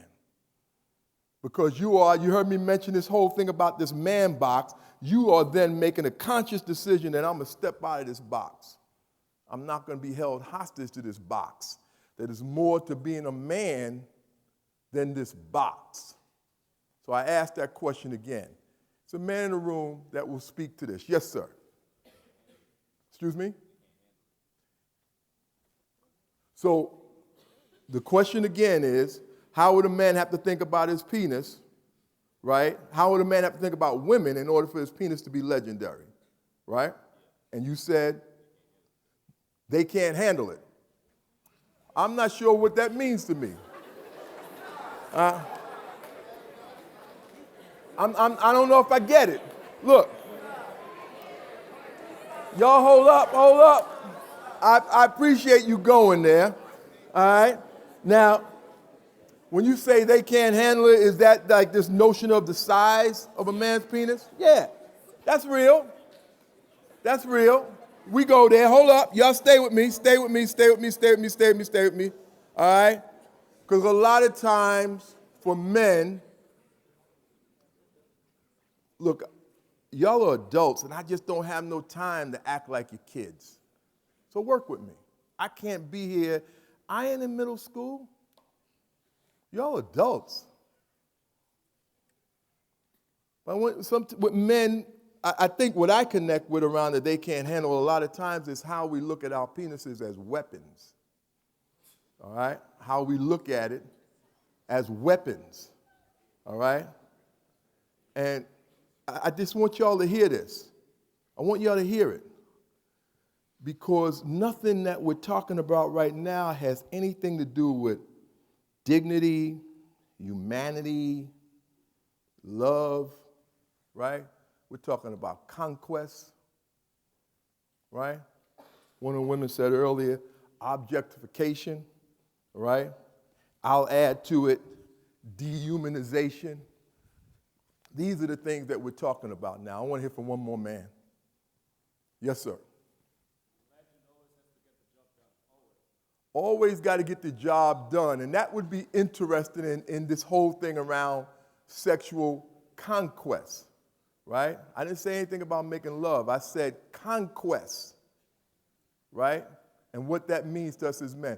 Because you heard me mention this whole thing about this man box, you are then making a conscious decision that I'm going to step out of this box. I'm not going to be held hostage to this box. That is more to being a man than this box. So I asked that question again. It's a man in the room that will speak to this. Yes, sir. Excuse me? So the question again is, how would a man have to think about his penis, right? How would a man have to think about women in order for his penis to be legendary, right? And you said they can't handle it. I'm not sure what that means to me. I don't know if I get it. Look. Y'all hold up. I appreciate you going there, all right? Now, when you say they can't handle it, is that like this notion of the size of a man's penis? Yeah, that's real. That's real. We go there. Hold up. Y'all stay with me. Stay with me. All right? Because a lot of times for men, look, y'all are adults, and I just don't have no time to act like you're kids. So work with me. I can't be here. I ain't in middle school. Y'all adults. But with men, I think what I connect with around that they can't handle a lot of times is how we look at our penises as weapons. All right? How we look at it as weapons. All right? And I just want y'all to hear this. I want y'all to hear it. Because nothing that we're talking about right now has anything to do with dignity, humanity, love, right? We're talking about conquest, right? One of the women said earlier, objectification, right? I'll add to it, dehumanization. These are the things that we're talking about now. I want to hear from one more man. Yes, sir. Always got to get the job done. And that would be interesting in this whole thing around sexual conquest, right? I didn't say anything about making love. I said conquest, right? And what that means to us as men.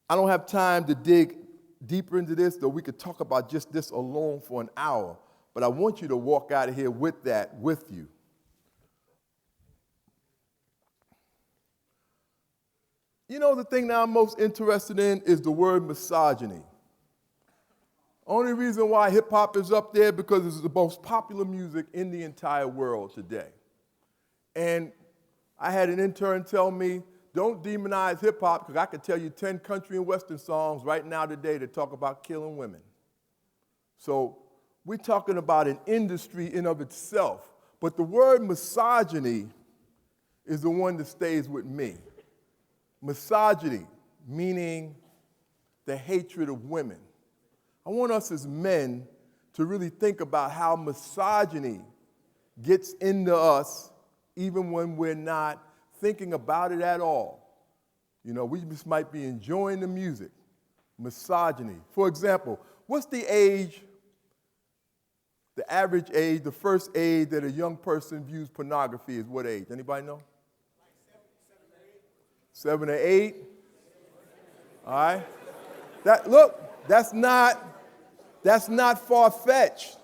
I don't have time to dig deeper into this, though we could talk about just this alone for an hour. But I want you to walk out of here with that with you. You know, the thing that I'm most interested in is the word misogyny. Only reason why hip-hop is up there because it's the most popular music in the entire world today. And I had an intern tell me, don't demonize hip-hop, because I could tell you 10 country and western songs right now today that talk about killing women. So we're talking about an industry in of itself. But the word misogyny is the one that stays with me. Misogyny, meaning the hatred of women. I want us as men to really think about how misogyny gets into us even when we're not thinking about it at all. You know, we just might be enjoying the music. Misogyny. For example, what's the age, the average age, the first age that a young person views pornography is what age? Anybody know? 7 or 8. All right? That's not far-fetched.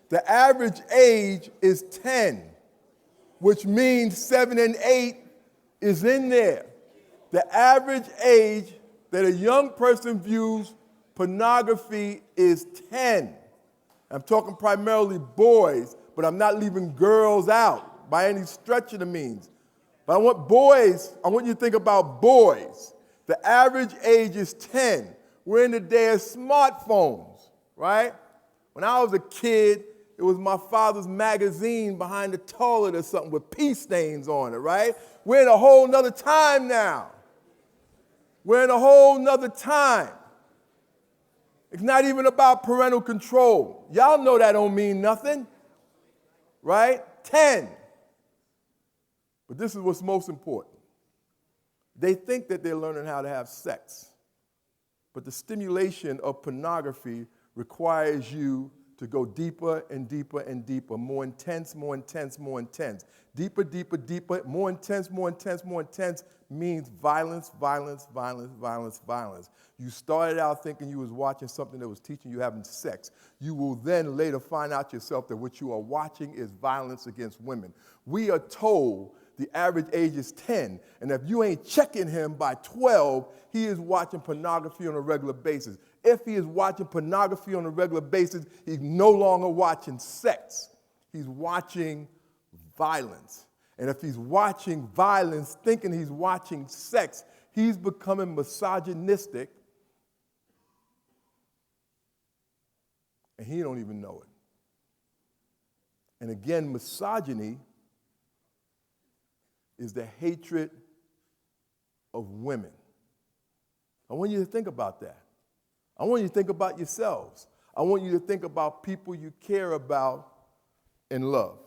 The average age is 10, which means 7 and 8 is in there. The average age that a young person views pornography is 10. I'm talking primarily boys, but I'm not leaving girls out by any stretch of the means. But I want you to think about boys. The average age is 10. We're in the day of smartphones, right? When I was a kid, it was my father's magazine behind the toilet or something with pee stains on it, right? We're in a whole nother time now. We're in a whole nother time. It's not even about parental control. Y'all know that don't mean nothing, right? 10. But this is what's most important. They think that they're learning how to have sex, but the stimulation of pornography requires you to go deeper and deeper and deeper, more intense, more intense, more intense. Deeper, deeper, deeper, more intense, more intense, more intense means violence, violence, violence, violence, violence. You started out thinking you was watching something that was teaching you having sex. You will then later find out yourself that what you are watching is violence against women. We are told the average age is 10, and if you ain't checking him by 12, he is watching pornography on a regular basis. If he is watching pornography on a regular basis, he's no longer watching sex. He's watching violence. And if he's watching violence, thinking he's watching sex, he's becoming misogynistic, and he don't even know it. And again, misogyny is the hatred of women. I want you to think about that. I want you to think about yourselves. I want you to think about people you care about and love.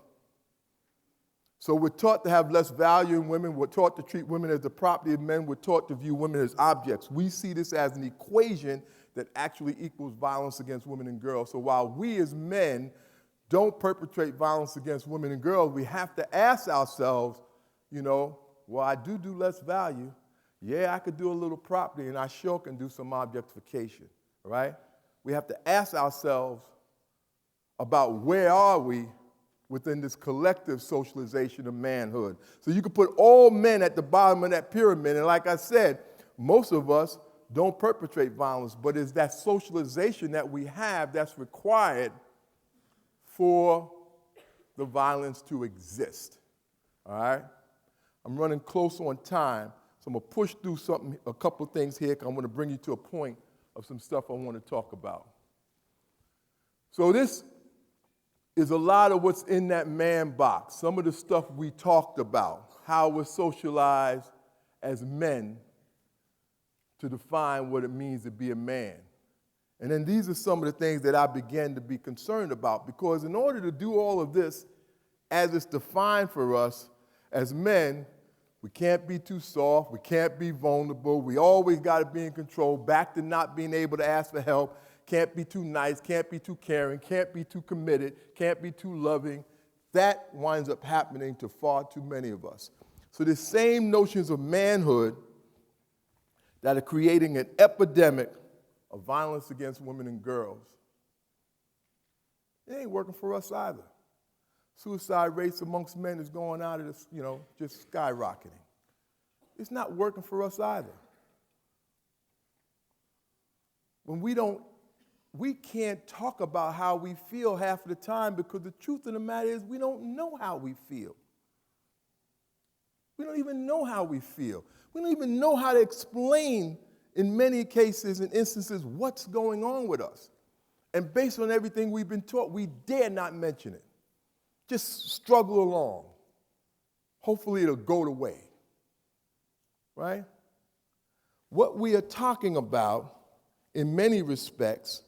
So we're taught to have less value in women. We're taught to treat women as the property of men. We're taught to view women as objects. We see this as an equation that actually equals violence against women and girls. So while we as men don't perpetrate violence against women and girls, we have to ask ourselves, well, I do less value. Yeah, I could do a little property, and I sure can do some objectification, right? We have to ask ourselves about where are we within this collective socialization of manhood. So you can put all men at the bottom of that pyramid, and like I said, most of us don't perpetrate violence, but it's that socialization that we have that's required for the violence to exist, all right? I'm running close on time, so I'm going to push through a couple of things here, because I'm going to bring you to a point of some stuff I want to talk about. So this is a lot of what's in that man box, some of the stuff we talked about, how we're socialized as men to define what it means to be a man. And then these are some of the things that I began to be concerned about, because in order to do all of this as it's defined for us, as men, we can't be too soft, we can't be vulnerable, we always got to be in control, back to not being able to ask for help, can't be too nice, can't be too caring, can't be too committed, can't be too loving. That winds up happening to far too many of us. So the same notions of manhood that are creating an epidemic of violence against women and girls, it ain't working for us either. Suicide rates amongst men is going out of this, just skyrocketing. It's not working for us either. When we can't talk about how we feel half of the time, because the truth of the matter is we don't know how we feel. We don't even know how we feel. We don't even know how to explain, in many cases and instances, what's going on with us. And based on everything we've been taught, we dare not mention it. Just struggle along. Hopefully it'll go away, right? What we are talking about, in many respects,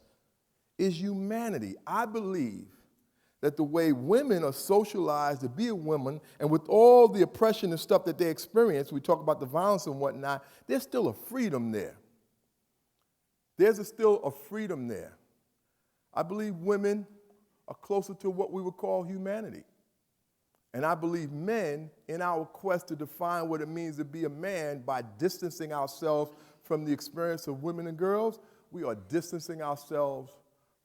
is humanity. I believe that the way women are socialized to be a woman, and with all the oppression and stuff that they experience, we talk about the violence and whatnot, there's still a freedom there. There's still a freedom there. I believe women are closer to what we would call humanity. And I believe men, in our quest to define what it means to be a man by distancing ourselves from the experience of women and girls, we are distancing ourselves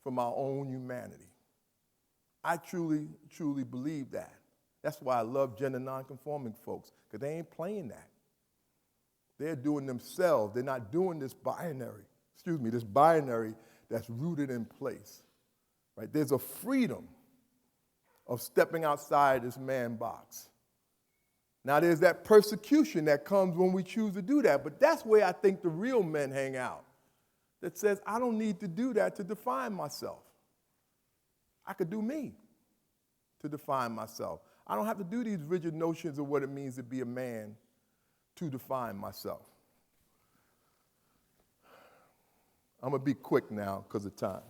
from our own humanity. I truly, truly believe that. That's why I love gender nonconforming folks, because they ain't playing that. They're doing themselves. They're not doing this binary that's rooted in place. Right? There's a freedom of stepping outside this man box. Now, there's that persecution that comes when we choose to do that, but that's where I think the real men hang out, that says, I don't need to do that to define myself. I could do me. to define myself. I don't have to do these rigid notions of what it means to be a man to define myself. I'm going to be quick now because of time.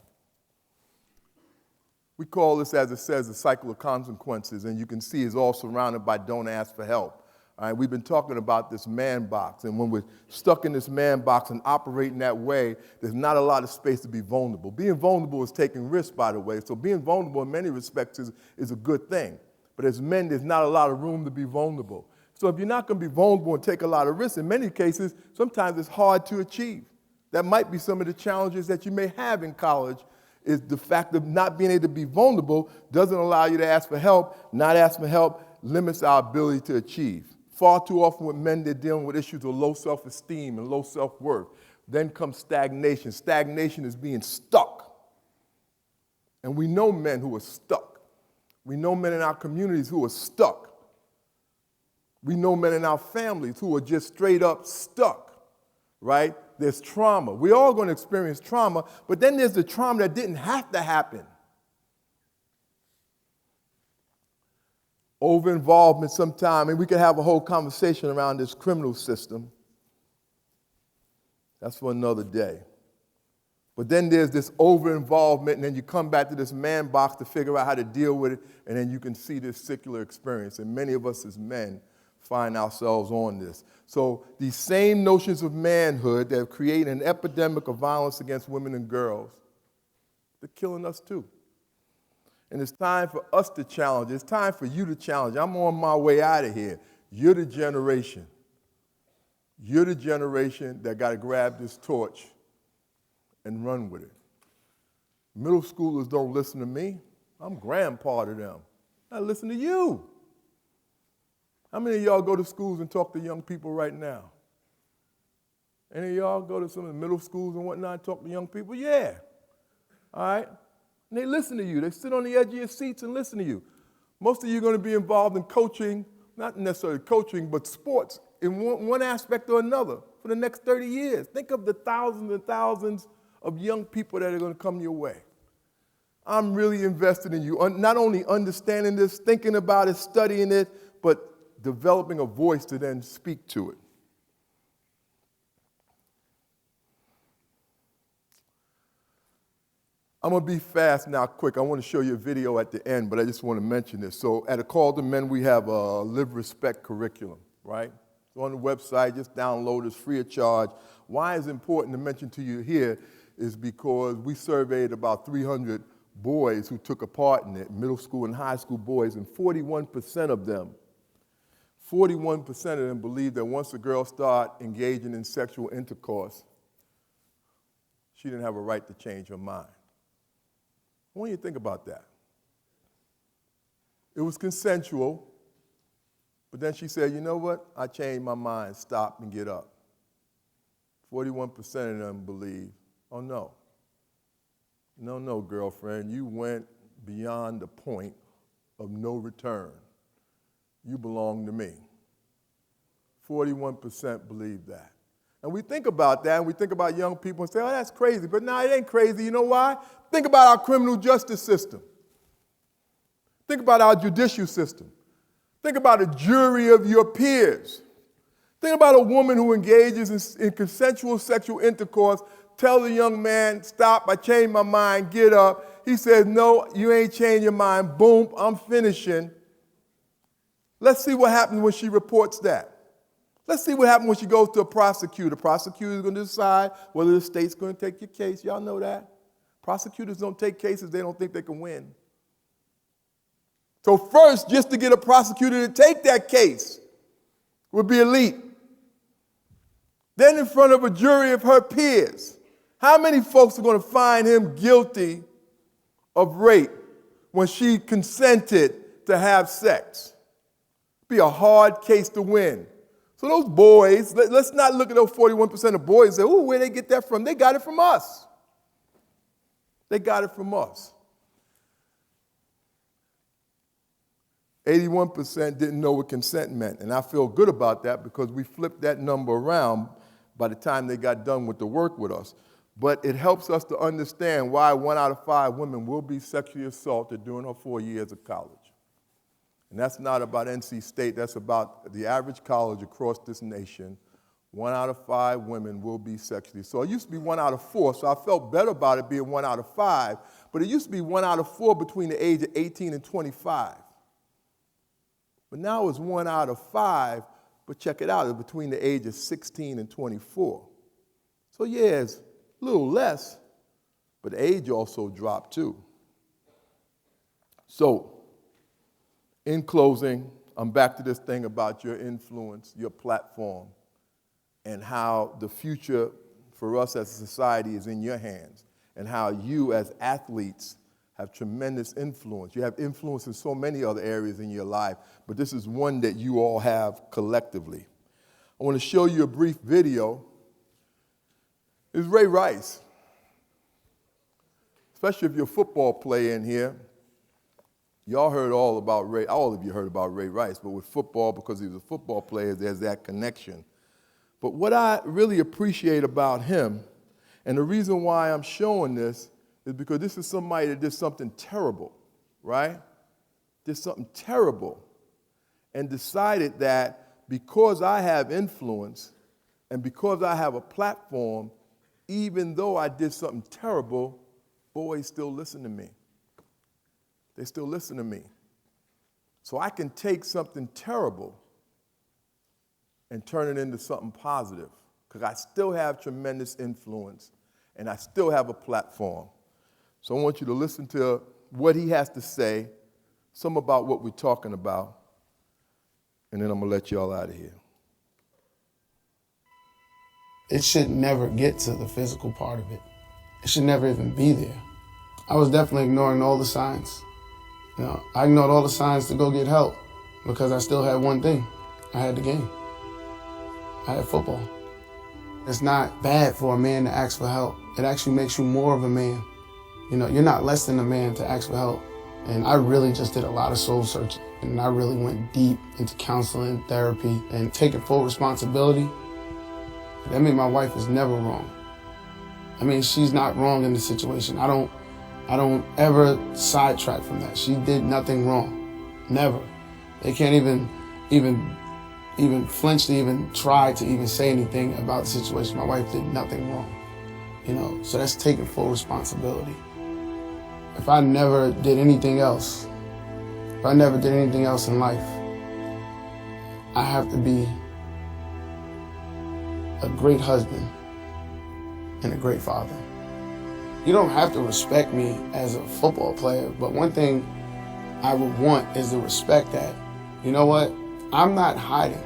We call this, as it says, the cycle of consequences, and you can see it's all surrounded by don't ask for help. All right, we've been talking about this man box, and when we're stuck in this man box and operating that way, there's not a lot of space to be vulnerable. Being vulnerable is taking risks, by the way, so being vulnerable in many respects is a good thing. But as men, there's not a lot of room to be vulnerable. So if you're not going to be vulnerable and take a lot of risks, in many cases, sometimes it's hard to achieve. That might be some of the challenges that you may have in college, is the fact of not being able to be vulnerable doesn't allow you to ask for help. Not asking for help limits our ability to achieve. Far too often with men, they're dealing with issues of low self-esteem and low self-worth. Then comes stagnation. Stagnation is being stuck. And we know men who are stuck. We know men in our communities who are stuck. We know men in our families who are just straight up stuck, right? There's trauma. We're all going to experience trauma, but then there's the trauma that didn't have to happen. Over-involvement sometime, and we could have a whole conversation around this criminal system. That's for another day. But then there's this over-involvement, and then you come back to this man box to figure out how to deal with it, and then you can see this secular experience. And many of us as men find ourselves on this. So these same notions of manhood that have created an epidemic of violence against women and girls, they're killing us too. And it's time for us to challenge. It's time for you to challenge. I'm on my way out of here. You're the generation. You're the generation that got to grab this torch and run with it. Middle schoolers don't listen to me. I'm grandpa to them. I listen to you. How many of y'all go to schools and talk to young people right now? Any of y'all go to some of the middle schools and whatnot and talk to young people? Yeah. All right? And they listen to you. They sit on the edge of your seats and listen to you. Most of you are going to be involved in coaching, not necessarily coaching, but sports in one aspect or another for the next 30 years. Think of the thousands and thousands of young people that are going to come your way. I'm really invested in you, not only understanding this, thinking about it, studying it, but developing a voice to then speak to it. I'm going to be fast now, quick. I want to show you a video at the end, but I just want to mention this. So at A Call to Men, we have a Live Respect curriculum, right? So on the website, just download it. It's free of charge. Why it's important to mention to you here is because we surveyed about 300 boys who took a part in it, middle school and high school boys, and 41% of them believe that once a girl starts engaging in sexual intercourse, she didn't have a right to change her mind. I want you to think about that. It was consensual, but then she said, you know what? I changed my mind, stop and get up. 41% of them believe, oh no. No, girlfriend, you went beyond the point of no return. You belong to me. 41% believe that. And we think about that, and we think about young people and say, oh, that's crazy. But no, it ain't crazy. You know why? Think about our criminal justice system. Think about our judicial system. Think about a jury of your peers. Think about a woman who engages in consensual sexual intercourse, tells a young man, stop, I changed my mind, get up. He says, no, you ain't changed your mind. Boom, I'm finishing. Let's see what happens when she reports that. Let's see what happens when she goes to a prosecutor. The prosecutor is going to decide whether the state's going to take your case. Y'all know that. Prosecutors don't take cases they don't think they can win. So first, just to get a prosecutor to take that case would be elite. Then in front of a jury of her peers, how many folks are going to find him guilty of rape when she consented to have sex? Be a hard case to win. So those boys, let's not look at those 41% of boys and say, ooh, where'd they get that from? They got it from us. They got it from us. 81% didn't know what consent meant, and I feel good about that because we flipped that number around by the time they got done with the work with us. But it helps us to understand why 1 out of 5 women will be sexually assaulted during her 4 years of college. And that's not about NC State, that's about the average college across this nation. 1 out of 5 women will be sexually. So it used to be 1 out of 4, so I felt better about it being 1 out of 5, but it used to be 1 out of 4 between the age of 18 and 25. But now it's 1 out of 5, but check it out, it's between the age of 16 and 24. So yeah, it's a little less, but the age also dropped too. So, in closing, I'm back to this thing about your influence, your platform, and how the future for us as a society is in your hands, and how you as athletes have tremendous influence. You have influence in so many other areas in your life, but this is one that you all have collectively. I want to show you a brief video. It's Ray Rice. Especially if you're a football player in here. Y'all heard all about Ray, all of you heard about Ray Rice, but with football, because he was a football player, there's that connection. But what I really appreciate about him, and the reason why I'm showing this, is because this is somebody that did something terrible, right? Did something terrible, and decided that because I have influence, and because I have a platform, even though I did something terrible, boys still listen to me. They still listen to me. So I can take something terrible and turn it into something positive, because I still have tremendous influence and I still have a platform. So I want you to listen to what he has to say, some about what we're talking about, and then I'm gonna let y'all out of here. It should never get to the physical part of it. It should never even be there. I was definitely ignoring all the signs. You know, I ignored all the signs to go get help because I still had one thing. I had the game. I had football. It's not bad for a man to ask for help. It actually makes you more of a man. You know, you're not less than a man to ask for help. And I really just did a lot of soul searching. And I really went deep into counseling, therapy, and taking full responsibility. That means my wife is never wrong. I mean, she's not wrong in the situation. I don't ever sidetrack from that. She did nothing wrong, never. They can't even flinch to even try to even say anything about the situation. My wife did nothing wrong, you know, so that's taking full responsibility. If I never did anything else, in life, I have to be a great husband and a great father. You don't have to respect me as a football player, but one thing I would want is to respect that, you know what, I'm not hiding.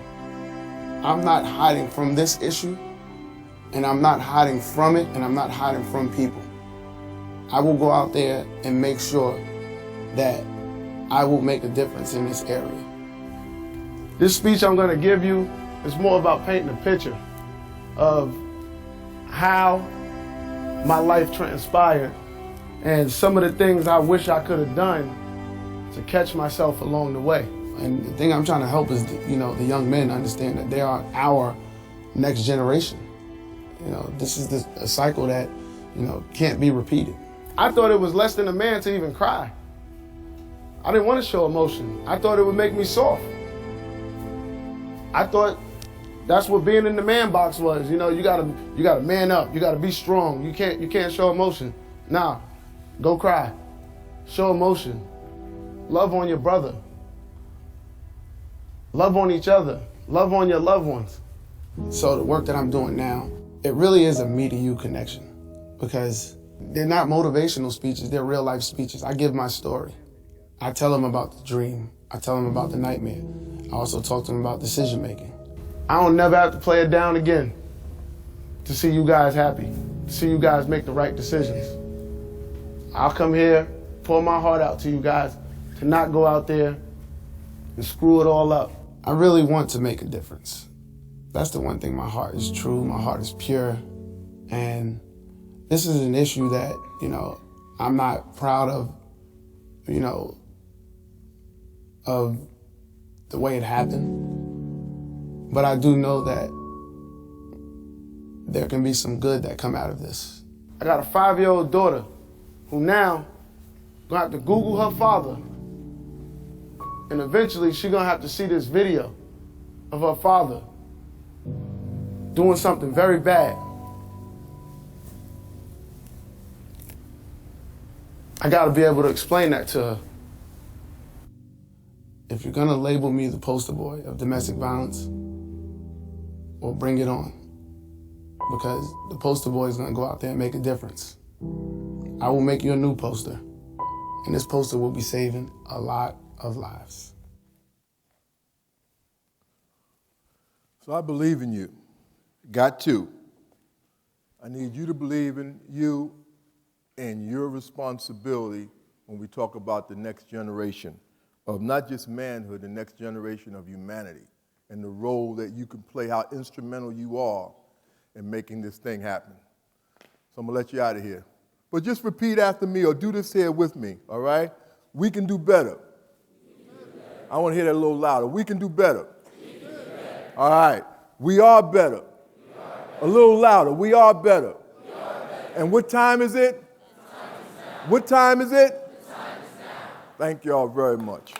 I'm not hiding from this issue, and I'm not hiding from it, and I'm not hiding from people. I will go out there and make sure that I will make a difference in this area. This speech I'm gonna give you is more about painting a picture of how my life transpired and some of the things I wish I could have done to catch myself along the way. And the thing I'm trying to help is, the young men understand that they are our next generation. This is a cycle that, can't be repeated. I thought it was less than a man to even cry. I didn't want to show emotion. I thought it would make me soft. I thought that's what being in the man box was. You gotta man up. You gotta be strong. You can't show emotion. Nah, go cry. Show emotion. Love on your brother. Love on each other. Love on your loved ones. So the work that I'm doing now, it really is a me to you connection, because they're not motivational speeches, they're real life speeches. I give my story. I tell them about the dream. I tell them about the nightmare. I also talk to them about decision making. I don't never have to play it down again to see you guys happy, to see you guys make the right decisions. I'll come here, pour my heart out to you guys, to not go out there and screw it all up. I really want to make a difference. That's the one thing. My heart is true, my heart is pure, and this is an issue that, I'm not proud of, of the way it happened, but I do know that there can be some good that come out of this. I got a 5-year-old daughter who now gonna have to Google her father And eventually she's gonna have to see this video of her father doing something very bad. I gotta be able to explain that to her. If you're gonna label me the poster boy of domestic violence, well, bring it on. Because the poster boy is gonna go out there and make a difference. I will make you a new poster, and this poster will be saving a lot of lives. So I believe in you. Got to. I need you to believe in you and your responsibility when we talk about the next generation of not just manhood, the next generation of humanity, and the role that you can play, how instrumental you are in making this thing happen. So I'm gonna let you out of here. But just repeat after me or do this here with me, all right? We can do better. I wanna hear that a little louder. We can do better. All right. We are better. A little louder. We are better. And what time is it? What time is it? Thank you all very much.